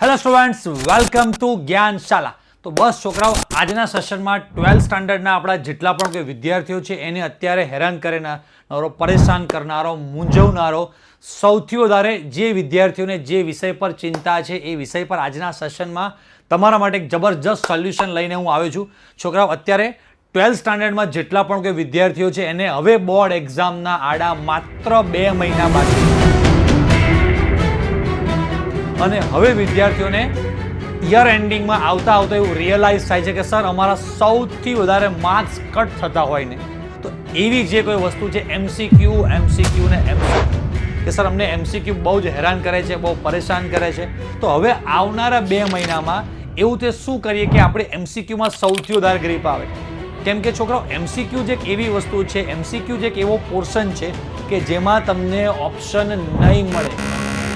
Hello students, welcome to Gyanshala. તો બસ છોકરાઓ, આજના સેશનમાં 12th સ્ટાન્ડર્ડના આપણા જેટલા પણ કોઈ વિદ્યાર્થીઓ છે એને અત્યારે હેરાન કરનારો, પરેશાન કરનારો, મૂંઝવનારો, સૌથી વધારે જે વિદ્યાર્થીઓને જે વિષય પર ચિંતા છે એ વિષય પર આજના સેશનમાં તમારા માટે એક જબરજસ્ત સોલ્યુશન લઈને હું આવ્યો છું. છોકરાઓ, અત્યારે 12th સ્ટાન્ડર્ડમાં જેટલા પણ કોઈ વિદ્યાર્થીઓ છે એને હવે બોર્ડ એક્ઝામના આડા માત્ર 2 મહિના બાકી અને હવે વિદ્યાર્થીઓને યર એન્ડિંગમાં આવતા એવું રિયલાઇઝ થાય છે કે સર, અમારા સૌથી વધારે માર્ક્સ કટ થતા હોય ને તો એવી જે કોઈ વસ્તુ છે એમસીક્યુ ને એમસીક્યુ કે સર અમને એમસીક્યુ બહુ જ હેરાન કરે છે, બહુ પરેશાન કરે છે. તો હવે આવનારા 2 મહિનામાં એવું તે શું કરીએ કે આપણે એમસીક્યુમાં સૌથી વધારે ગ્રીપ આવે. કેમ કે છોકરાઓ, એમસીક્યુ જે એક એવી વસ્તુ છે, એમસીક્યુ જે એક એવો પોર્શન છે કે જેમાં તમને ઓપ્શન નહીં મળે.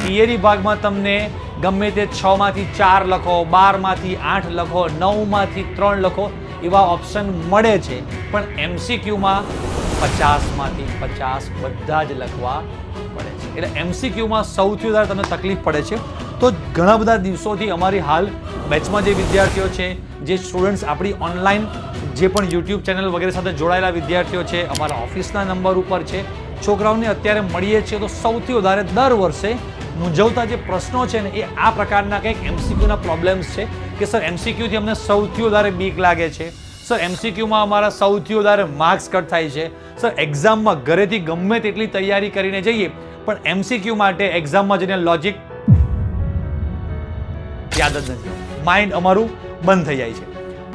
થિયરી ભાગમાં તમને ગમે તે 6 માંથી 4 લખો, 12 માંથી 8 લખો, 9 માંથી 3 લખો એવા ઓપ્શન મળે છે, પણ એમસીક્યુમાં 50 માંથી 50 બધા જ લખવા પડે છે. એટલે એમસીક્યુમાં સૌથી વધારે તમને તકલીફ પડે છે. તો ઘણા બધા દિવસોથી અમારી હાલ બેચમાં જે વિદ્યાર્થીઓ છે, જે સ્ટુડન્ટ્સ આપણી ઓનલાઈન જે પણ યુટ્યુબ ચેનલ વગેરે સાથે જોડાયેલા વિદ્યાર્થીઓ છે, અમારા ઓફિસના નંબર ઉપર છે, છોકરાઓને અત્યારે મળીએ છીએ તો સૌથી વધારે દર વર્ષે મૂંઝવતા જે પ્રશ્નો છે ને એ આ પ્રકારના કંઈક એમસીક્યુના પ્રોબ્લેમ્સ છે કે સર એમસીક્યુથી અમને સૌથી વધારે બીક લાગે છે, સર એમસીક્યુમાં અમારા સૌથી વધારે માર્ક્સ કટ થાય છે, સર એક્ઝામમાં ઘરેથી ગમે તેટલી તૈયારી કરીને જઈએ પણ એમસીક્યુ માટે એક્ઝામમાં જઈને લોજિક યાદ જ નથી, માઇન્ડ અમારું બંધ થઈ જાય છે.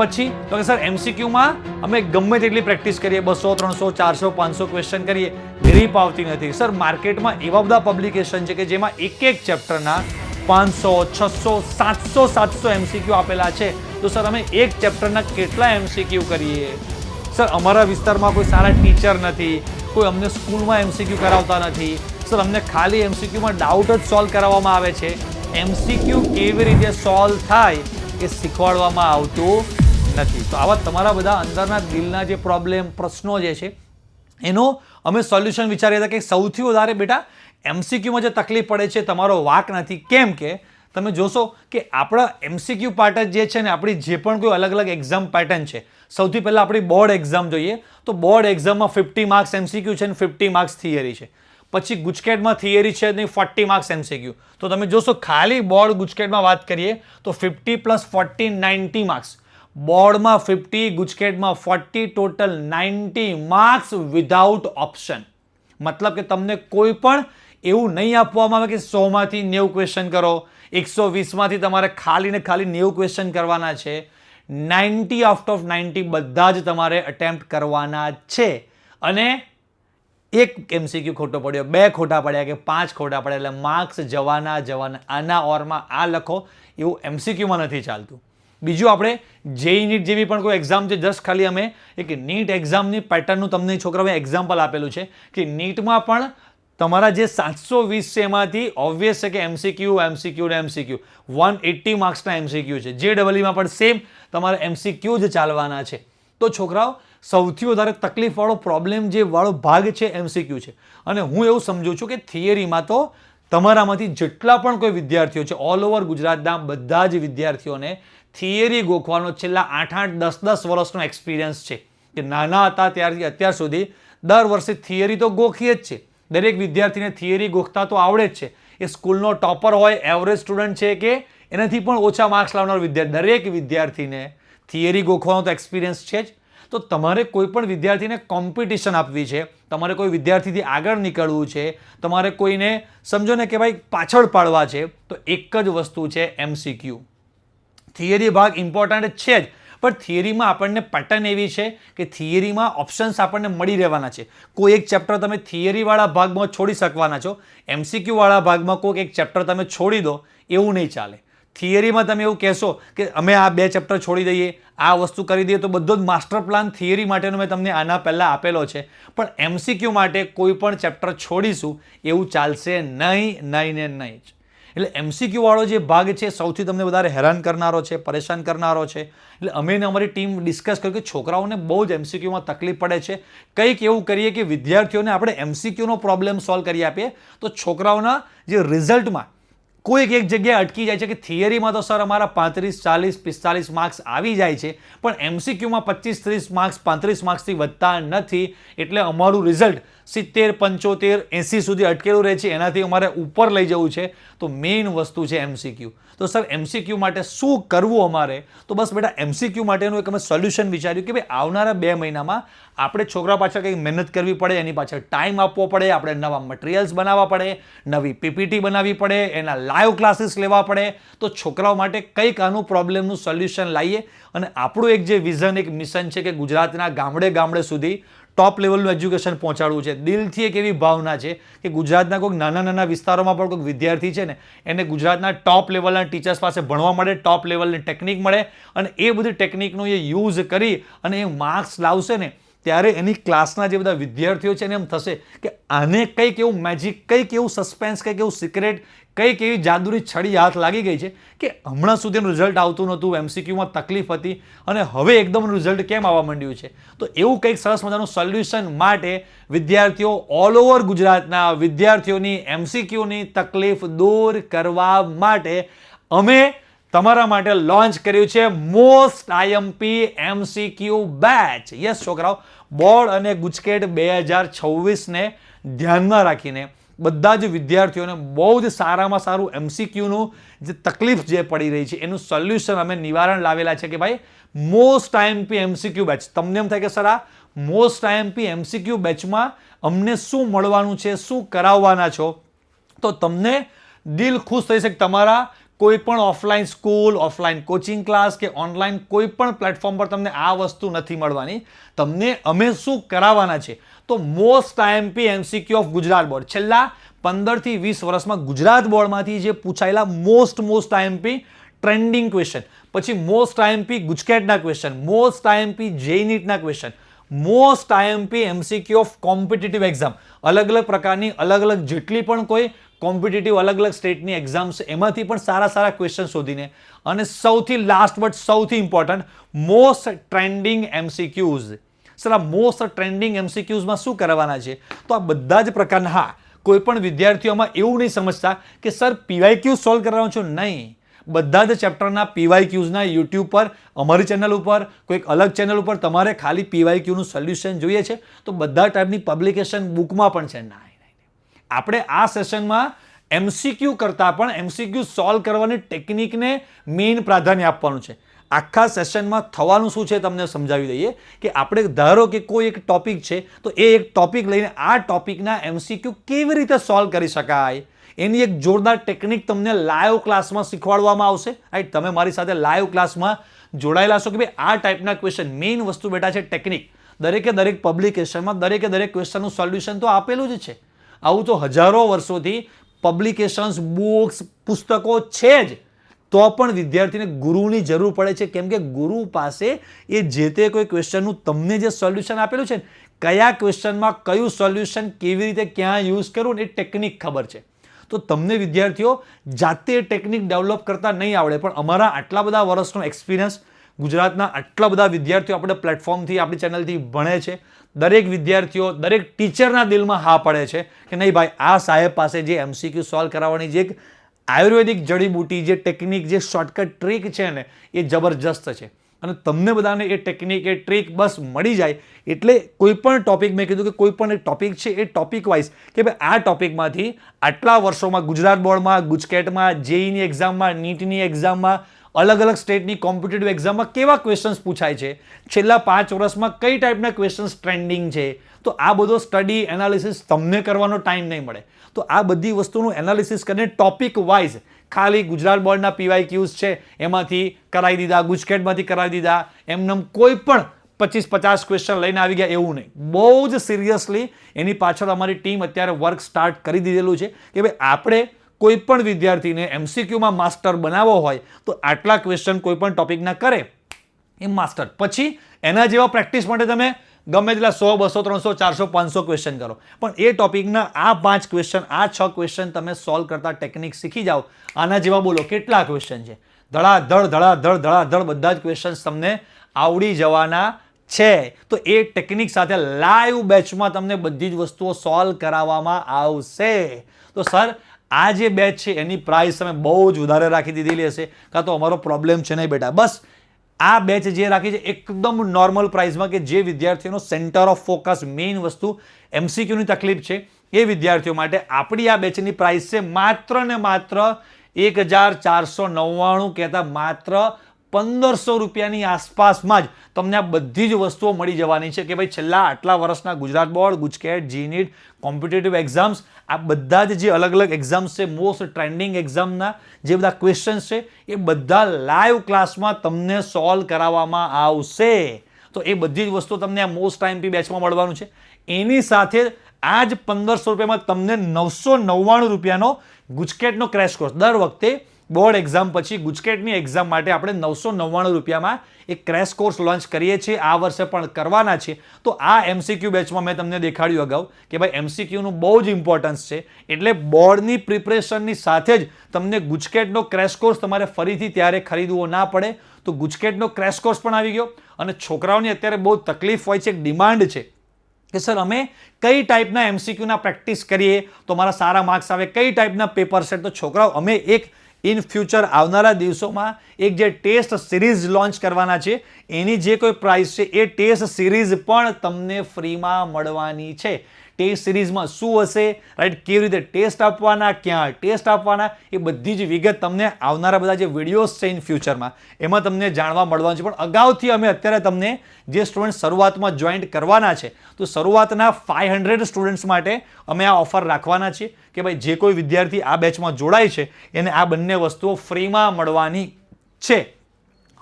પછી તો કે સર એમસીક્યુમાં અમે ગમે તેટલી પ્રેક્ટિસ કરીએ, 200, 300, 400, 500 ક્વેશ્ચન કરીએ, ગ્રીપ આવતી નથી. સર માર્કેટમાં એવા બધા પબ્લિકેશન છે કે જેમાં એક ચેપ્ટરના 500, 600, 700 એમસીક્યુ આપેલા છે. તો સર અમે એક ચેપ્ટરના કેટલા એમસીક્યુ કરીએ? સર અમારા વિસ્તારમાં કોઈ સારા ટીચર નથી, કોઈ અમને સ્કૂલમાં એમસીક્યુ કરાવતા નથી, સર અમને ખાલી એમસીક્યુમાં ડાઉટ જ સોલ્વ કરાવવામાં આવે છે. એમસીક્યુ કેવી રીતે સોલ્વ થાય એ શીખવાડવામાં આવતું નથી. તો આવા તમારા બધા અંદરના દિલના જે પ્રોબ્લેમ, પ્રશ્નો જે છે એનો અમે સોલ્યુશન વિચાર્યા હતા કે સૌથી વધારે બેટા એમસીક્યુમાં જે તકલીફ પડે છે તમારો વાંક નથી. કેમ કે તમે જોશો કે આપણા એમસીક્યુ પાર્ટ જે છે ને, આપણી જે પણ કોઈ અલગ અલગ એક્ઝામ પેટર્ન છે, સૌથી પહેલાં આપણી બોર્ડ એક્ઝામ જોઈએ તો બોર્ડ એક્ઝામમાં 50 માર્ક્સ એમસીક્યુ છે અને 50 માર્ક્સ થિયરી છે. પછી ગુજકેટમાં થિયરી છે નહીં, 40 માર્ક્સ એમસીક્યુ. તો તમે જોશો ખાલી બોર્ડ ગુજકેટમાં વાત કરીએ તો 50 + 40 90 માર્ક્સ, બોર્ડમાં 50, ગુજકેટમાં 40, ટોટલ 90 માર્ક્સ વિધાઉટ ઓપ્શન. મતલબ કે તમને કોઈ પણ એવું નહીં આપવામાં આવે કે 100 માંથી 90 ક્વેશ્ચન કરો, 120 માંથી તમારે ખાલી ને ખાલી 90 ક્વેશ્ચન કરવાના છે. 90 આઉટ ઓફ 90 બધા જ તમારે અટેમ્પ્ટ કરવાના છે. અને એક એમસીક્યુ ખોટો પડ્યો, 2 ખોટા પડ્યા કે 5 ખોટા પડ્યા એટલે માર્ક્સ જવાના. આના ઓરમાં આ લખો, એવું એમસીક્યુમાં નથી ચાલતું. બીજું, આપણે જેઈ નીટ જેવી પણ કોઈ એક્ઝામ છે, જસ્ટ ખાલી અમે એક નીટ એક્ઝામની પેટર્નનું તમને છોકરાઓએ એક્ઝામ્પલ આપેલું છે કે નીટમાં પણ તમારા જે 720 છે એમાંથી ઓબ્વિયસ છે કે એમસીક્યુ ને એમસીક્યુ 180 માર્ક્સના એમસીક્યુ છે. JEE-માં પણ સેમ તમારે એમસીક્યુ જ ચાલવાના છે. તો છોકરાઓ, સૌથી વધારે તકલીફવાળો પ્રોબ્લેમ જે વાળો ભાગ છે એમસીક્યુ છે. અને હું એવું સમજુ છું કે થિયરીમાં તો તમારામાંથી જેટલા પણ કોઈ વિદ્યાર્થીઓ છે, ઓલ ઓવર ગુજરાતના બધા જ વિદ્યાર્થીઓને થિયરી ગોખવાનો છેલ્લા 8-8, 10-10 વર્ષનો એક્સપિરિયન્સ છે કે નાના હતા ત્યારથી અત્યાર સુધી દર વર્ષે થિયરી તો ગોખીએ જ છે. દરેક વિદ્યાર્થીને થિયરી ગોખતા તો આવડે જ છે. એ સ્કૂલનો ટોપર હોય, એવરેજ સ્ટુડન્ટ છે કે એનાથી પણ ઓછા માર્ક્સ લાવનાર વિદ્યાર્થી, દરેક વિદ્યાર્થીને થિયરી ગોખવાનો તો એક્સપિરિયન્સ છે જ. તો તમારે કોઈ પણ વિદ્યાર્થીને કોમ્પિટિશન આપવી છે, તમારે કોઈ વિદ્યાર્થીથી આગળ નીકળવું છે, તમારે કોઈને સમજો ને કે ભાઈ પાછળ પાડવા છે, તો એક જ વસ્તુ છે એમસીક્યુ. થિયરી ભાગ ઇમ્પોર્ટન્ટ છે જ, પણ થિયરીમાં આપણને પેટર્ન એવી છે કે થિયરીમાં ઓપ્શન્સ આપણને મળી રહેવાના છે. કોઈ એક ચેપ્ટર તમે થિયરીવાળા ભાગમાં છોડી શકવાના છો, એમસીક્યુવાળા ભાગમાં કોઈ એક ચેપ્ટર તમે છોડી દો એવું નહીં ચાલે. થિયરીમાં તમે એવું કહેશો કે અમે આ 2 ચેપ્ટર છોડી દઈએ, આ વસ્તુ કરી દઈએ, તો બધો જ માસ્ટર પ્લાન થિયરી માટેનો મેં તમને આના પહેલાં આપેલો છે. પણ એમસીક્યુ માટે કોઈ પણ ચેપ્ટર છોડીશું એવું ચાલશે નહીં જ. એટલે એમસીક્યુ વાળો જે ભાગ છે સૌથી તમને વધારે હેરાન કરનારો છે, પરેશાન કરનારો છે. એટલે અમે અમારી ટીમ ડિસ્કસ કર્યું કે છોકરાઓને બહુ જ એમસીક્યુમાં તકલીફ પડે છે, કંઈક એવું કરીએ કે વિદ્યાર્થીઓને આપણે એમસીક્યુનો પ્રોબ્લેમ સોલ્વ કરી આપીએ તો છોકરાઓના જે રિઝલ્ટમાં કોઈક એક જગ્યાએ અટકી જાય છે કે થિયરીમાં તો સર અમારા 35, 40, 45 માર્ક્સ આવી જાય છે, પણ એમસીક્યુમાં 25, 30 માર્ક્સ 35 માર્ક્સથી વધતા નથી, એટલે અમારું રિઝલ્ટ 70, 75, 80 સુધી અટકેલું રહે છે, એનાથી અમારે ઉપર લઈ જવું છે. તો મેઇન વસ્તુ છે એમસીક્યુ. તો સર એમસીક્યુ માટે શું કરવું અમારે? તો બસ બેટા એમસીક્યુ માટેનું એક અમે સોલ્યુશન વિચાર્યું કે ભાઈ આવનારા 2 મહિનામાં આપણે છોકરા પાછળ કંઈક મહેનત કરવી પડે, એની પાછળ ટાઈમ આપવો પડે, આપણે નવા મટીરિયલ્સ બનાવવા પડે, નવી પીપીટી બનાવવી પડે, એના લાઈવ ક્લાસીસ લેવા પડે. તો છોકરાઓ માટે કંઈક આનું પ્રોબ્લેમનું સોલ્યુશન લાવીએ અને આપણું એક જે વિઝન, એક મિશન છે કે ગુજરાતના ગામડે ગામડે સુધી ટોપ લેવલનું એજ્યુકેશન પહોંચાડવું છે. દિલથી એક એવી ભાવના છે કે ગુજરાતના કોઈક નાના નાના વિસ્તારોમાં પણ કોઈક વિદ્યાર્થી છે ને એને ગુજરાતના ટોપ લેવલના ટીચર્સ પાસે ભણવા મળે, ટોપ લેવલની ટેકનિક મળે, અને એ બધી ટેકનિકનો એ યુઝ કરી અને એ માર્ક્સ લાવશે ને ત્યારે એની ક્લાસના જે બધા વિદ્યાર્થીઓ છે એને એમ થશે કે આને કંઈક એવું મેજિક, કંઈક એવું સસ્પેન્સ, કંઈક એવું સિક્રેટ, કંઈક એવી જાદુની છડી હાથ લાગી ગઈ છે કે હમણાં સુધીનું રિઝલ્ટ આવતું નહોતું, એમસીક્યુમાં તકલીફ હતી અને હવે એકદમ રિઝલ્ટ કેમ આવવા માંડ્યું છે. તો એવું કંઈક સરસ મજાનું સોલ્યુશન માટે વિદ્યાર્થીઓ ઓલ ઓવર ગુજરાતના વિદ્યાર્થીઓની એમસીક્યુની તકલીફ દૂર કરવા માટે અમે તમારા માટે લોન્ચ કર્યું છે most IMP MCQ batch. Yes છોકરાઓ, બોર્ડ અને ગુજકેટ 2026ને ધ્યાનમાં રાખીને બધા જ વિદ્યાર્થીઓને બહુ જ સારામાં સારું એમસીક્યુનું જે તકલીફ જે પડી રહી છે એનું સોલ્યુશન અમે નિવારણ લાવેલા છે કે ભાઈ મોસ્ટ આઈએમપી એમસીક્યુ બેચ. તમને એમ થાય કે સર આ મોસ્ટ આઈએમપી એમસીક્યુ બેચમાં અમને શું મળવાનું છે, શું કરાવવાના છો? તો તમને દિલ ખુશ થઈ શકે. તમારા કોઈ પણ offline school, offline coaching class કે ઓનલાઈન કોઈ પણ પ્લેટફોર્મ પર તમને આ વસ્તુ નથી મળવાની. તમને અમે શું કરાવવાના છે? તો most IMP MCQ of Gujarat board. છેલ્લા 15 થી 20 વર્ષમાં ગુજરાત બોર્ડમાંથી જે પૂછાયેલા મોસ્ટ આઈએમપી ટ્રેન્ડિંગ ક્વેશ્ચન, પછી મોસ્ટ આઈએમપી ગુજકેટના ક્વેશ્ચન, મોસ્ટ આઈએમપી જેઈ નીટના question, most IMP MCQ of competitive exam, અલગ અલગ પ્રકારની અલગ અલગ જેટલી પણ કોઈ કોમ્પિટિટિવ અલગ અલગ સ્ટેટની એક્ઝામ્સ, એમાંથી પણ સારા સારા ક્વેશ્ચન શોધીને, અને સૌથી લાસ્ટ બટ સૌથી important most trending MCQs. Sir આ મોસ્ટ ટ્રેન્ડિંગ એમસીક્યુઝમાં શું કરવાના છે? તો આ બધા જ પ્રકારના, હા, કોઈ પણ વિદ્યાર્થીઓમાં એવું નહીં સમજતા કે સર પીવાયક્યુ સોલ્વ કરવાનો છો. નહીં, બધા જ ચેપ્ટરના પીવાયક્યુઝના યુટ્યુબ પર, અમારી ચેનલ ઉપર, કોઈક અલગ ચેનલ ઉપર તમારે ખાલી પીવાયક્યુનું સોલ્યુશન જોઈએ છે તો બધા ટાઈપની પબ્લિકેશન બુકમાં પણ છે. ના, આપણે આ સેશનમાં એમસીક્યુ કરતાં પણ એમસીક્યુ સોલ્વ કરવાની ટેકનિકને મેઇન પ્રાધાન્ય આપવાનું છે. આખા સેશનમાં થવાનું શું છે તમને સમજાવી દઈએ કે આપણે ધારો કે કોઈ એક ટોપિક છે તો એ એક ટોપિક લઈને આ ટોપિકના એમસીક્યુ કેવી રીતે સોલ્વ કરી શકાય એની એક જોરદાર ટેકનિક તમને લાઈવ ક્લાસમાં શીખવાડવામાં આવશે. રાઈટ, તમે મારી સાથે લાઈવ ક્લાસમાં જોડાયેલા છો કે ભાઈ આ ટાઈપના ક્વેશ્ચન. મેઇન વસ્તુ બેટા છે ટેકનિક. દરેકે દરેક પબ્લિકેશનમાં દરેકે દરેક ક્વેશ્ચનનું સોલ્યુશન તો આપેલું જ છે. આવું તો હજારો વર્ષોથી પબ્લિકેશન્સ, બુક્સ, પુસ્તકો છે જ, તો પણ વિદ્યાર્થીને ગુરુની જરૂર પડે છે. કેમ કે ગુરુ પાસે એ જે તે કોઈ ક્વેશ્ચનનું તમને જે સોલ્યુશન આપેલું છે ને, કયા ક્વેશ્ચનમાં કયું સોલ્યુશન કેવી રીતે ક્યાં યુઝ કરવું એ ટેકનિક ખબર છે. તો તમને વિદ્યાર્થીઓ જાતે ટેકનિક ડેવલપ કરતા નહીં આવડે, પણ અમારા આટલા બધા વર્ષનો એક્સપિરિયન્સ, ગુજરાતના આટલા બધા વિદ્યાર્થીઓ આપણે પ્લેટફોર્મથી, આપણી ચેનલથી ભણે છે. દરેક વિદ્યાર્થીઓ, દરેક ટીચરના દિલમાં હા પડે છે કે નહીં ભાઈ આ સાહેબ પાસે જે એમસીક્યુ સોલ્વ કરાવવાની જે એક આયુર્વેદિક જડીબુટી, જે ટેકનિક, જે શોર્ટકટ ટ્રીક છે ને એ જબરજસ્ત છે. અને તમને બધાને એ ટેકનિક, એ ટ્રીક બસ મળી જાય એટલે કોઈ પણ ટોપિક, મેં કીધું કે કોઈ પણ એક ટોપિક છે એ ટોપિક વાઇઝ કે ભાઈ આ ટોપિકમાંથી આટલા વર્ષોમાં ગુજરાત બોર્ડમાં, ગુજકેટમાં, જેઈની એક્ઝામમાં, નીટની એક્ઝામમાં, અલગ અલગ સ્ટેટની કોમ્પિટિટિવ એક્ઝામમાં કેવા ક્વેશ્ચન્સ પૂછાય છે, છેલ્લા 5 વર્ષમાં કઈ ટાઈપના ક્વેશ્ચન્સ ટ્રેન્ડિંગ છે. તો આ બધો સ્ટડી, એનાલિસિસ તમને કરવાનો ટાઈમ નહીં મળે. તો આ બધી વસ્તુનું એનાલિસિસ કરીને ટોપિક વાઇઝ ખાલી ગુજરાત બોર્ડના પીવાયક્યુઝ છે એમાંથી કરાવી દીધા, ગુજકેટમાંથી કરાવી દીધા, એમને કોઈ પણ 25-50 ક્વેશ્ચન લઈને આવી ગયા એવું નહીં. બહુ જ સિરિયસલી એની પાછળ અમારી ટીમ અત્યારે વર્ક સ્ટાર્ટ કરી દીધેલું છે કે ભાઈ આપણે કોઈ પણ વિદ્યાર્થીને એમસીક્યુમાં માસ્ટર બનાવવો હોય તો આટલા ક્વેશ્ચન કોઈ પણ ટોપિકના કરે એ માસ્ટર. પછી એના જેવા પ્રેક્ટિસ માટે તમે ગમે તેટલા 100, 200, 300, 400, 500 ક્વેશ્ચન કરો, પણ એ ટોપિકના આ 5 ક્વેશ્ચન, આ 6 ક્વેશ્ચન તમે સોલ્વ કરતા ટેકનિક શીખી જાઓ. આના જેવા બોલો કેટલા ક્વેશ્ચન છે, ધડાધડ બધા જ ક્વેશ્ચન્સ તમને આવડી જવાના છે. તો એ ટેકનિક સાથે લાઈવ બેચમાં તમને બધી જ વસ્તુઓ સોલ્વ કરાવવામાં આવશે. તો સર આ જે બેચ છે એની પ્રાઇસ તમે બહુ જ વધારે રાખી દીધેલી હશે, કાં તો અમારો પ્રોબ્લેમ છે નહીં બેટા. બસ આ બેચ જે રાખી છે એકદમ નોર્મલ પ્રાઇસમાં, કે જે વિદ્યાર્થીઓનો સેન્ટર ઓફ ફોકસ મેઇન વસ્તુ MCQની તકલીફ છે એ વિદ્યાર્થીઓ માટે આપણી આ બેચની પ્રાઇસ છે માત્ર ને માત્ર 1499, કહેતા માત્ર 1500 રૂપિયાની આસપાસમાં જ તમને આ બધી જ વસ્તુઓ મળી જવાની છે. કે ભાઈ છેલ્લા આટલા વર્ષના Gujarat board, GUJCET, GNET, competitive exams, આ બધા જ જે અલગ અલગ એક્ઝામ્સ છે, મોસ્ટ ટ્રેન્ડિંગ એક્ઝામના જે બધા ક્વેશ્ચન્સ છે એ બધા લાઈવ ક્લાસમાં તમને સોલ્વ કરાવવામાં આવશે. તો એ બધી જ વસ્તુઓ તમને આ મોસ્ટ IMP બેચમાં મળવાનું છે. એની સાથે આ જ 1500 રૂપિયામાં તમને 999 રૂપિયાનો ગુજકેટનો ક્રેશ કોર્સ, દર વખતે બોર્ડ એક્ઝામ પછી ગુજકેટની એક્ઝામ માટે આપણે 999 રૂપિયામાં એક ક્રેશ કોર્સ લોન્ચ કરીએ છીએ. આ વર્ષે પણ કરવાના છે. તો આ MCQ બેચમાં મેં તમને દેખાડ્યું અગાઉ કે ભાઈ MCQનું બહુ જ ઇમ્પોર્ટન્સ છે, એટલે બોર્ડની પ્રિપરેશનની સાથે જ તમને ગુજકેટનો ક્રેશ કોર્સ તમારે ફરીથી ત્યારે ખરીદવો ના પડે. તો ગુજકેટનો ક્રેશ કોર્સ પણ આવી ગયો. અને છોકરાઓની અત્યારે બહુ તકલીફ હોય છે, એક ડિમાન્ડ છે કે સર અમે કઈ ટાઈપના MCQના પ્રેક્ટિસ કરીએ તો મારા સારા માર્ક્સ આવે, કઈ ટાઈપના પેપર છે. તો છોકરાઓ અમે એક ઇન ફ્યુચર આવનારા દિવસોમાં એક જે ટેસ્ટ સિરીઝ લોન્ચ કરવાના છે, એની જે કોઈ પ્રાઇસ છે એ ટેસ્ટ સિરીઝ પણ તમને ફ્રીમાં મળવાની છે. ટેસ્ટ સિરીઝમાં શું હશે, રાઈટ, કેવી રીતે ટેસ્ટ આપવાના, ક્યાં ટેસ્ટ આપવાના, એ બધી જ વિગત તમને આવનારા બધા જે વિડીયોઝ છે ઇન ફ્યુચરમાં એમાં તમને જાણવા મળવાનું છે. પણ અગાઉથી અમે અત્યારે તમને જે સ્ટુડન્ટ શરૂઆતમાં જોઈન્ટ કરવાના છે, તો શરૂઆતના 500 સ્ટુડન્ટ્સ માટે અમે આ ઓફર રાખવાના છીએ કે ભાઈ જે કોઈ વિદ્યાર્થી આ બેચમાં જોડાય છે એને આ બંને વસ્તુઓ ફ્રીમાં મળવાની છે.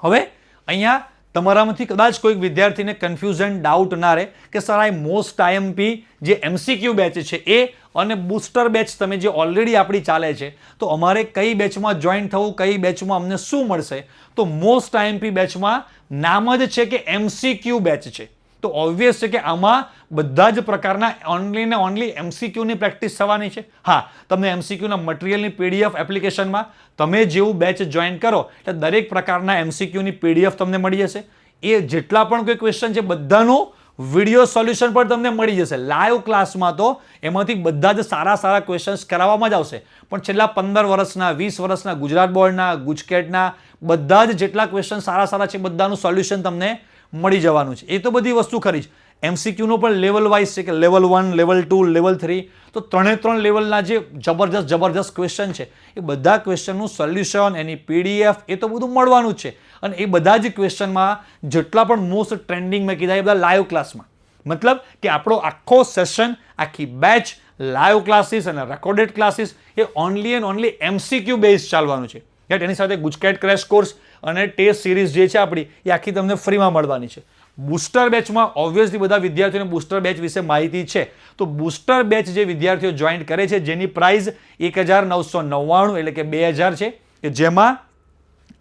હવે અહીંયા તમારામાંથી કદાચ કોઈક વિદ્યાર્થીને કન્ફ્યુઝન, ડાઉટ ના રહે કે સર આ મોસ્ટ IMP જે MCQ બેચ છે એ અને બૂસ્ટર બેચ તમે જે ઓલરેડી આપણી ચાલે છે, તો અમારે કઈ બેચમાં જોઈન થવું, કઈ બેચમાં અમને શું મળશે. તો મોસ્ટ IMP બેચમાં નામ જ છે કે MCQ બેચ છે. તો ઓબ્વિયસ છે કે આમાં બધા જ પ્રકારના ઓનલી ને ઓનલી MCQની પ્રેક્ટિસ થવાની છે. હા, તમને MCQના મટીરિયલની PDF એપ્લિકેશનમાં તમે જેવું બેચ જોઈન કરો એટલે દરેક પ્રકારના MCQની PDF તમને મળી જશે. એ જેટલા પણ કોઈ ક્વેશ્ચન છે બધાનું વિડીયો સોલ્યુશન પણ તમને મળી જશે. લાઈવ ક્લાસમાં તો એમાંથી બધા જ સારા સારા ક્વેશ્ચન્સ કરાવવામાં જ આવશે. પણ છેલ્લા 15 વર્ષના, 20 વર્ષના ગુજરાત બોર્ડના, ગુજકેટના બધા જ જેટલા ક્વેશ્ચન સારા સારા છે બધાનું સોલ્યુશન તમને મળી જવાનું છે. એ તો બધી વસ્તુ ખરી જ. MCQનો પણ લેવલ વાઇઝ છે કે લેવલ 1, લેવલ 2, લેવલ 3. તો ત્રણ લેવલના જે જબરજસ્ત ક્વેશ્ચન છે એ બધા ક્વેશ્ચનનું સોલ્યુશન, એની PDF એ તો બધું મળવાનું જ છે. અને એ બધા જ ક્વેશ્ચનમાં જેટલા પણ મોસ્ટ ટ્રેન્ડિંગ મેં કીધા એ બધા લાઈવ ક્લાસમાં, મતલબ કે આપણો આખો સેશન, આખી બેચ, લાઈવ ક્લાસીસ અને recorded classes A only and only MCQ base ચાલવાનું છે. એની સાથે ગુજકેટ ક્રેશ કોર્સ અને ટેસ્ટ સિરીઝ જે છે આપણી એ આખી તમને ફ્રીમાં મળવાની છે. બૂસ્ટર બેચમાં ઓબ્વિયસલી બધા વિદ્યાર્થીઓને બૂસ્ટર બેચ વિશે માહિતી છે. તો બૂસ્ટર બેચ જે વિદ્યાર્થીઓ જોઈન કરે છે જેની પ્રાઇસ 1999 એટલે કે 2000 છે, કે જેમાં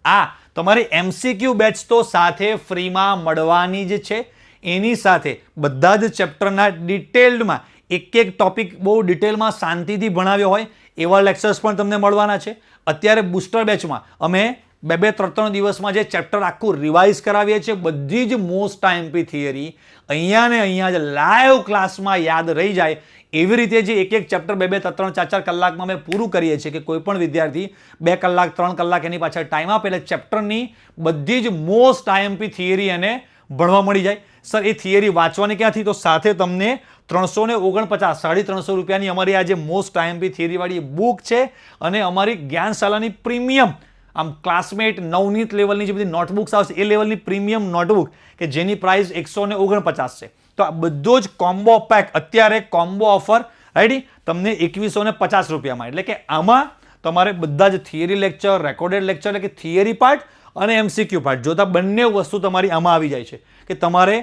આ તમારી MCQ બેચ તો સાથે ફ્રીમાં મળવાની જ છે. એની સાથે બધા જ ચેપ્ટરના ડિટેલ્ડમાં એક ટોપિક બહુ ડિટેલમાં શાંતિથી ભણાવ્યો હોય એવા લેક્ચર્સ પણ તમને મળવાના છે. અત્યારે બૂસ્ટર બેચમાં અમે 2-3 દિવસમાં જે ચેપ્ટર આખું રિવાઇઝ કરાવીએ છીએ, બધી જ મોસ્ટ IMP થિયરી અહીંયા ને અહીંયા જ લાઈવ ક્લાસમાં યાદ રહી જાય એવી રીતે જે એક ચેપ્ટર 2-3, 4 કલાકમાં અમે પૂરું કરીએ છીએ કે કોઈ પણ વિદ્યાર્થી 2 કલાક, 3 કલાક એની પાછળ ટાઈમ આપે એટલે ચેપ્ટરની બધી જ મોસ્ટ IMP થિયરી એને ભણવા મળી જાય. સર એ થિયરી વાંચવાની ક્યાંથી? તો સાથે તમને 349, 350 રૂપિયાની અમારી આ જે મોસ્ટ IMP થિયરીવાળી બુક છે અને અમારી જ્ઞાનશાલાની પ્રીમિયમ આમ ક્લાસમેટ નવનીત લેવલની જે બધી નોટબુક્સ આવશે એ લેવલની પ્રીમિયમ નોટબુક કે જેની પ્રાઇસ 149 છે. તો આ બધો જ કોમ્બો પેક અત્યારે કોમ્બો ઓફર રાઈટ તમને 2150 રૂપિયામાં, એટલે કે આમાં તમારે બધા જ થિયરી લેક્ચર, રેકોર્ડેડ લેક્ચર એટલે કે થિયરી પાર્ટ અને MCQ પાર્ટ જોતા બંને વસ્તુ તમારી આમાં આવી જાય છે. કે તમારે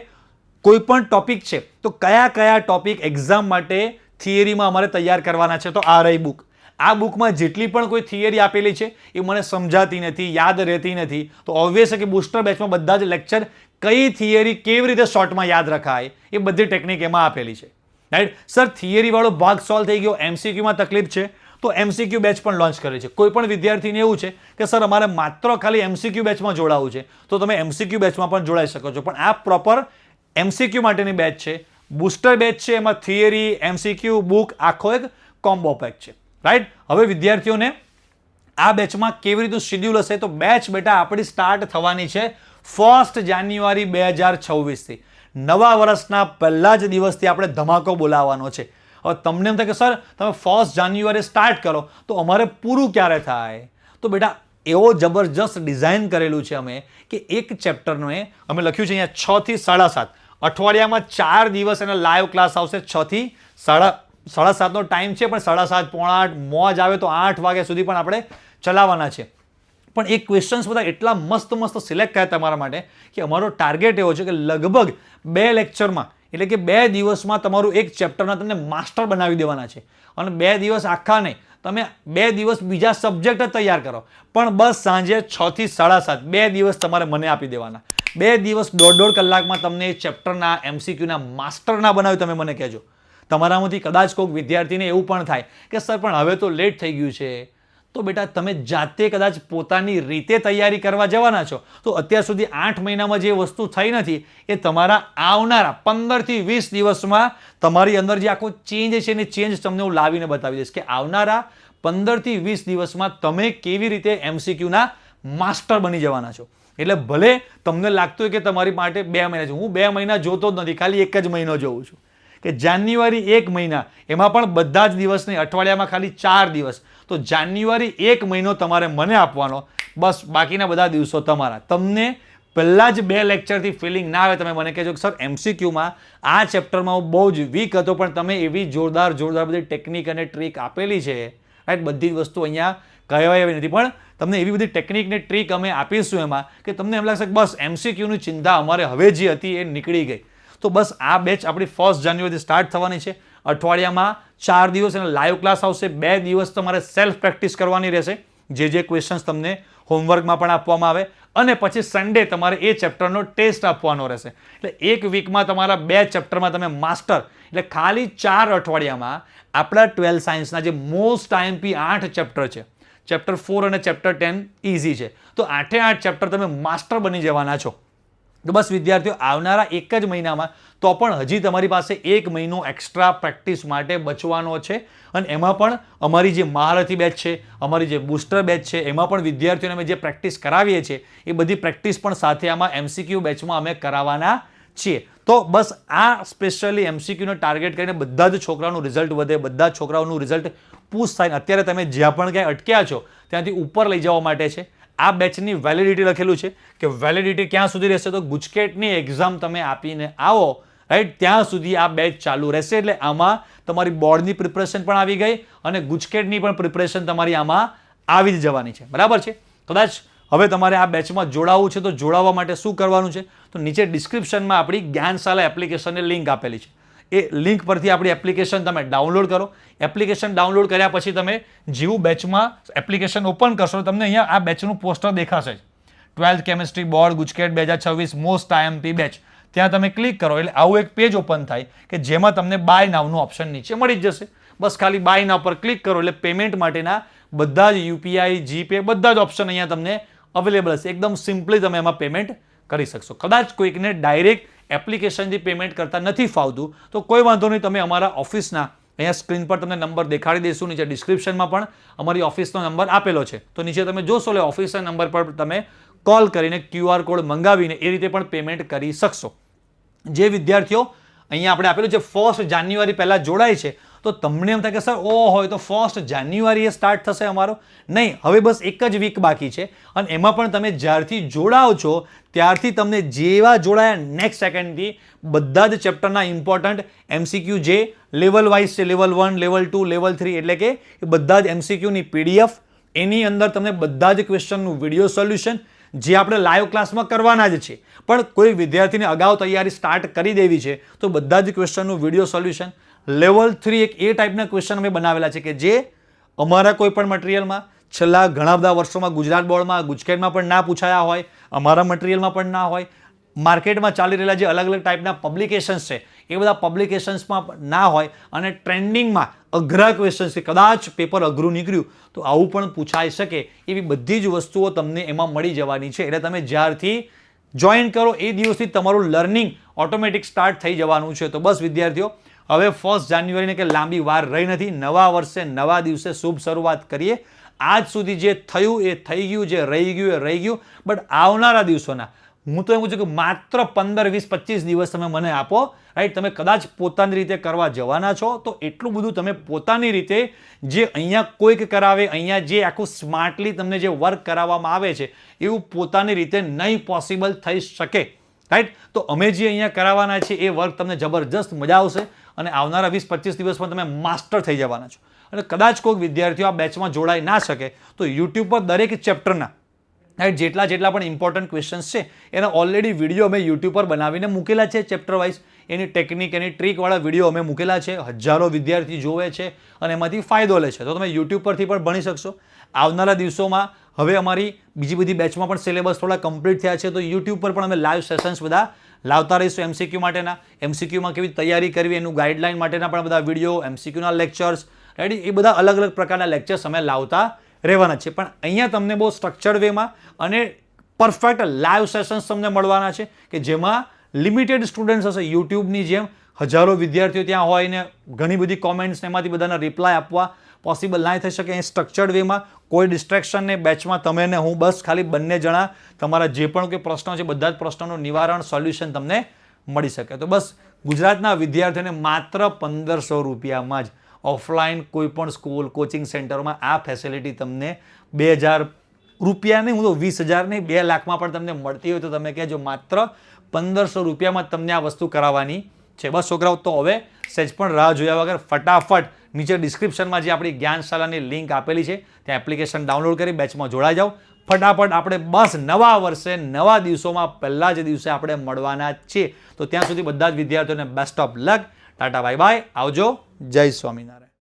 કોઈ પણ ટોપિક છે તો કયા ટોપિક એક્ઝામ માટે થિયરીમાં અમારે તૈયાર કરવાના છે. તો આ રહી બુક. આ બુકમાં જેટલી પણ કોઈ થિયરી આપેલી છે એ મને સમજાતી નથી, યાદ રહેતી નથી. તો ઓબ્વિયસ છે કે બૂસ્ટર બેચમાં બધા જ લેક્ચર કઈ થિયરી કેવી રીતે શોર્ટમાં યાદ રખાય એ બધી ટેકનિક એમાં આપેલી છે. રાઈટ સર, થિયરી વાળો ભાગ સોલ્વ થઈ ગયો, MCQમાં તકલીફ છે તો MCQ બેચ પણ લોન્ચ કરે છે. કોઈ પણ વિદ્યાર્થીને એવું છે કે સર અમારે માત્ર ખાલી MCQ બેચમાં જોડાવું છે તો તમે MCQ બેચમાં પણ જોડાઈ શકો છો. પણ આ પ્રોપર MCQ માટેની બેચ છે. બૂસ્ટર બેચ છે એમાં થિયરી, MCQ, બુક આખો એક કોમ્બો પેક છે. રાઈટ. હવે વિદ્યાર્થીઓને આ બેચમાં કેવી રીતનું શેડ્યુલ હશે, તો બેચ બેટા આપણી સ્ટાર્ટ થવાની છે 1 જાન્યુઆરી 2026થી. નવા વર્ષના પહેલા જ દિવસથી આપણે ધમાકો બોલાવવાનો છે. હવે તમને એમ થાય કે સર તમે 1 જાન્યુઆરી સ્ટાર્ટ કરો તો અમારે પૂરું ક્યારે થાય, તો બેટા એવો જબરજસ્ત ડિઝાઇન કરેલું છે અમે કે એક ચેપ્ટરને અમે લખ્યું છે અહીંયા 6 થી 7:30 અઠવાડિયામાં 4 દિવસ એના લાઈવ ક્લાસ આવશે. 6 થી 7:30નો ટાઈમ છે, પણ 7:30 પોણા 8 મોજ આવે તો 8 વાગ્યા સુધી પણ આપણે ચલાવવાના છે. પણ એ ક્વેશ્ચન્સ બધા એટલા મસ્ત મસ્ત સિલેક્ટ કર્યા તમારા માટે કે અમારો ટાર્ગેટ એવો છે કે લગભગ 2 લેક્ચરમાં એટલે કે 2 દિવસમાં તમારું એક ચેપ્ટરના તમને માસ્ટર બનાવી દેવાના છે. અને 2 દિવસ આખા નહીં, તમે 2 દિવસ બીજા સબ્જેક્ટ જ તૈયાર કરો, પણ બસ સાંજે 6 થી 7:30 2 દિવસ તમારે મને આપી દેવાના. 2 દિવસ 1.5 કલાકમાં તમને એ ચેપ્ટરના MCQના માસ્ટરના બનાવી તમે મને કહેજો. તમારામાંથી કદાચ કોઈક વિદ્યાર્થીને એવું પણ થાય કે સર પણ હવે તો લેટ થઈ ગયું છે, તો બેટા તમે જાતે કદાચ પોતાની રીતે તૈયારી કરવા જવાના છો, તો અત્યાર સુધી 8 મહિનામાં જે વસ્તુ થઈ નથી એ તમારા આવનારા 15 થી 20 દિવસમાં તમારી અંદર જે આખો ચેન્જ છે એ ચેન્જ તમને હું લાવીને બતાવી દઈશ કે આવનારા 15 થી 20 દિવસમાં તમે કેવી રીતે MCQના માસ્ટર બની જવાના છો. એટલે ભલે તમને લાગતું હોય કે તમારી માટે 2 મહિના છે, હું 2 મહિના જોતો જ નથી, ખાલી 1 જ મહિનો જોઉં છું કે જાન્યુઆરી 1 મહિના, એમાં પણ બધા જ દિવસ નહીં, અઠવાડિયામાં ખાલી 4 દિવસ. તો જાન્યુઆરી 1 મહિનો તમારે મને આપવાનો, બસ બાકીના બધા દિવસો તમારા. તમને પહેલા જ 2 લેક્ચરથી ફિલિંગ ના આવે, તમે મને કહેજો કે સર MCQમાં આ ચેપ્ટરમાં હું બહુ જ વીક હતો, પણ તમે એવી જોરદાર બધી ટેકનિક અને ટ્રીક આપેલી છે, રાઈટ. બધી જ વસ્તુ અહીંયા કહેવાય એવી નથી, પણ તમને એવી બધી ટેકનિક ને ટ્રીક અમે આપીશું એમાં કે તમને એમ લાગશે કે બસ MCQની ચિંતા અમારે હવે જે હતી એ નીકળી ગઈ. તો બસ આ બેચ આપણી 1 જાન્યુઆરીથી સ્ટાર્ટ થવાની છે. અઠવાડિયામાં 4 દિવસ એના લાઈવ ક્લાસ આવશે. 2 દિવસ તમારે સેલ્ફ પ્રેક્ટિસ કરવાની રહેશે, જે ક્વેશ્ચન્સ તમને હોમવર્કમાં પણ આપવામાં આવે, અને પછી સન્ડે તમારે એ ચેપ્ટરનો ટેસ્ટ આપવાનો રહેશે. એટલે એક વીકમાં તમારા 2 ચેપ્ટરમાં તમે માસ્ટર, એટલે ખાલી 4 અઠવાડિયામાં આપણા 12 સાયન્સના જે મોસ્ટ IMP 8 ચેપ્ટર છે, ચેપ્ટર 4 અને ચેપ્ટર 10 ઇઝી છે, તો 8 ચેપ્ટર તમે માસ્ટર બની જવાના છો. તો બસ વિદ્યાર્થીઓ આવનારા 1 જ મહિનામાં તો પણ હજી તમારી પાસે 1 મહિનો એક્સ્ટ્રા પ્રેક્ટિસ માટે બચવાનો છે. અને એમાં પણ અમારી જે મહારથી બેચ છે, અમારી જે બૂસ્ટર બેચ છે, એમાં પણ વિદ્યાર્થીઓને અમે જે પ્રેક્ટિસ કરાવીએ છીએ એ બધી પ્રેક્ટિસ પણ સાથે આમાં MCQ બેચમાં અમે કરાવવાના છીએ. તો બસ આ સ્પેશિયલી MCQને ટાર્ગેટ કરીને બધા જ છોકરાઓનું રિઝલ્ટ વધે, બધા જ છોકરાઓનું રિઝલ્ટ પુશ થાય. અત્યારે તમે જ્યાં પણ ક્યાંય અટક્યા છો ત્યાંથી ઉપર લઈ જવા માટે છે. આ બેચની વેલિડિટી લખેલું છે કે વેલિડિટી ક્યાં સુધી રહેશે, તો ગુજકેટની એક્ઝામ તમે આપીને આવો, રાઈટ, ત્યાં સુધી આ બેચ ચાલુ રહેશે. એટલે આમાં તમારી બોર્ડની પ્રિપરેશન પણ આવી ગઈ અને ગુજકેટની પણ પ્રિપરેશન તમારી આમાં આવી જ જવાની છે. બરાબર છે. કદાચ હવે તમારે આ બેચમાં જોડાવવું છે તો જોડાવા માટે શું કરવાનું છે, તો નીચે ડિસ્ક્રિપ્શનમાં આપણી જ્ઞાનશાલા એપ્લિકેશનની લિંક આપેલી છે. એ લિંક પરથી આપણી એપ્લિકેશન તમે ડાઉનલોડ કરો. એપ્લિકેશન ડાઉનલોડ કર્યા પછી તમે જેવું બેચમાં એપ્લિકેશન ઓપન કરશો, તમને અહીંયા આ બેચનું પોસ્ટર દેખાશે, 12th chemistry board GUJCET 2026 most IMP batch. ત્યાં તમે ક્લિક કરો એટલે આવું એક પેજ ઓપન થાય કે જેમાં તમને બાય નાવનું ઓપ્શન નીચે મળી જ જશે. બસ ખાલી બાય નાવ પર ક્લિક કરો એટલે પેમેન્ટ માટેના બધા જ UPI, GPay બધા જ ઓપ્શન અહીંયા તમને અવેલેબલ હશે. એકદમ સિમ્પલી તમે એમાં પેમેન્ટ કરી શકશો. કદાચ કોઈકને ડાયરેક્ટ એપ્લિકેશનથી પેમેન્ટ કરતા નથી ફાવતું તો કોઈ વાંધો નહીં, તમે અમારા ઓફિસના અહીંયા સ્ક્રીન પર તમને નંબર દેખાડી દઈશું, નીચે ડિસ્ક્રિપ્શનમાં પણ અમારી ઓફિસનો નંબર આપેલો છે, તો નીચે તમે જોશો એટલે ઓફિસના નંબર પર તમે કોલ કરીને QR કોડ મંગાવીને એ રીતે પણ પેમેન્ટ કરી શકશો. જે વિદ્યાર્થીઓ અહીંયા આપણે આપેલું છે 1 જાન્યુઆરી પહેલાં જોડાય છે, તો તમને એમ થાય કે સર હોય તો 1 જાન્યુઆરીએ સ્ટાર્ટ થશે અમારો, નહીં, હવે બસ 1 જ વીક બાકી છે. અને એમાં પણ તમે જ્યારથી જોડાઓ છો ત્યારથી તમને જેવા જોડાયા નેક્સ્ટ સેકન્ડથી બધા જ ચેપ્ટરના ઇમ્પોર્ટન્ટ MCQ જે લેવલ વાઇઝ છે, લેવલ 1, લેવલ 2, લેવલ 3, એટલે કે એ બધા જ MCQની PDF, એની અંદર તમને બધા જ ક્વેશ્ચનનું વિડીયો સોલ્યુશન જે આપણે લાઈવ ક્લાસમાં કરવાના જ છે, પણ કોઈ વિદ્યાર્થીને અગાઉ તૈયારી સ્ટાર્ટ કરી દેવી છે તો બધા જ ક્વેશ્ચનનું વિડીયો સોલ્યુશન. લેવલ 3 એક એ ટાઈપના ક્વેશ્ચન અમે બનાવેલા છે કે જે અમારા કોઈ પણ મટીરિયલમાં છેલ્લા ઘણા બધા વર્ષોમાં ગુજરાત બોર્ડમાં, ગુજકેટમાં પણ ના પૂછાયા હોય, અમારા મટીરિયલમાં પણ ના હોય, માર્કેટમાં ચાલી રહેલા જે અલગ અલગ ટાઈપના પબ્લિકેશન્સ છે એ બધા પબ્લિકેશન્સમાં ના હોય, અને ટ્રેન્ડિંગમાં અઘરા ક્વેશ્ચન્સ છે, કદાચ પેપર અઘરું નીકળ્યું તો આવું પણ પૂછાઈ શકે, એવી બધી જ વસ્તુઓ તમને એમાં મળી જવાની છે. એટલે તમે જ્યારથી જોઈન કરો એ દિવસથી તમારું લર્નિંગ ઓટોમેટિક સ્ટાર્ટ થઈ જવાનું છે. તો બસ વિદ્યાર્થીઓ હવે 1 જાન્યુઆરીને કે લાંબી વાર રહી નથી. નવા વર્ષે નવા દિવસે શુભ શરૂઆત કરીએ. આજ સુધી જે થયું એ થઈ ગયું, જે રહી ગયું એ રહી ગયું. બટ આવનારા દિવસોના હું તો એમ કહું છું કે માત્ર 15, 20, 25 દિવસ તમે મને આપો, રાઈટ. તમે કદાચ પોતાની રીતે કરવા જવાના છો તો એટલું બધું તમે પોતાની રીતે જે અહીંયા કોઈક કરાવે, અહીંયા જે આખું સ્માર્ટલી તમને જે વર્ક કરાવવામાં આવે છે એવું પોતાની રીતે નહીં પોસિબલ થઈ શકે, રાઈટ. તો અમે જે અહીંયા કરાવવાના છે એ વર્ક તમને જબરજસ્ત મજા આવશે અને આવનારા 20-25 દિવસમાં તમે માસ્ટર થઈ જવાના છો. અને કદાચ કોઈક વિદ્યાર્થીઓ આ બેચમાં જોડાઈ ના શકે તો યુટ્યુબ પર દરેક ચેપ્ટરના રાઈટ જેટલા પણ ઇમ્પોર્ટન્ટ ક્વેશ્ચન્સ છે એના ઓલરેડી વિડીયો અમે યુટ્યુબ પર બનાવીને મૂકેલા છે ચેપ્ટર વાઇઝ. એની ટેકનિક, એની ટ્રીકવાળા વિડીયો અમે મૂકેલા છે. હજારો વિદ્યાર્થી જોવે છે અને એમાંથી ફાયદો લે છે. તો તમે યુટ્યુબ પરથી પણ ભણી શકશો. આવનારા દિવસોમાં હવે અમારી બીજી બધી બેચમાં પણ સિલેબસ થોડા કમ્પ્લીટ થયા છે તો યુટ્યુબ પર પણ અમે લાઈવ સેશન્સ બધા લાવતા રહીશું. એમસીક્યુ માટેના, એમસીક્યુમાં કેવી તૈયારી કરવી એનું ગાઈડલાઇન માટેના પણ બધા વિડીયો, એમસીક્યુના લેક્ચર્સ, રાઈટ. એ બધા અલગ અલગ પ્રકારના લેક્ચર્સ અમે લાવતા રહેવાના છે. પણ અહીંયા તમને બહુ સ્ટ્રક્ચર્ડ વેમાં અને પરફેક્ટ લાઈવ સેશન્સ તમને મળવાના છે કે જેમાં લિમિટેડ સ્ટુડન્ટ્સ હશે. યુટ્યુબની જેમ હજારો વિદ્યાર્થીઓ ત્યાં હોય ને ઘણી બધી કોમેન્ટ્સ એમાંથી બધાના રિપ્લાય આપવા પોસિબલ ના થઈ શકે. એ સ્ટ્રક્ચર્ડ વેમાં કોઈ ડિસ્ટ્રેક્શન નહીં. બેચમાં તમે ને હું બસ ખાલી બંને જણા તમારા જે પણ કોઈ પ્રશ્નો છે બધા જ પ્રશ્નોનું નિવારણ, સોલ્યુશન તમને મળી શકે. તો બસ ગુજરાતના વિદ્યાર્થીઓને માત્ર 1500 રૂપિયામાં જ ઓફલાઈન કોઈ પણ સ્કૂલ, કોચિંગ સેન્ટરમાં આ ફેસિલિટી તમને 2000 રૂપિયા નહીં, હું તો 20,000 નહીં, 2 લાખમાં પણ તમને મળતી હોય તો તમે કહેજો. માત્ર 1500 રૂપિયામાં તમને આ વસ્તુ કરાવવાની છે. બસ છોકરાઓ, તો હવે સહેજ પણ રાહ જોયા વગર ફટાફટ નીચે ડિસ્ક્રિપ્શનમાં જે આપણી જ્ઞાનશાળાની લિંક આપેલી છે ત્યાં એપ્લિકેશન ડાઉનલોડ કરી બેચમાં જોડાઈ જાઓ. ફટાફટ આપણે બસ નવા વર્ષે નવા દિવસોમાં પહેલા જ દિવસે આપણે મળવાના છીએ. તો ત્યાં સુધી બધા જ વિદ્યાર્થીઓને best of luck. Tata, bye bye, આવજો. જય સ્વામિનારાયણ.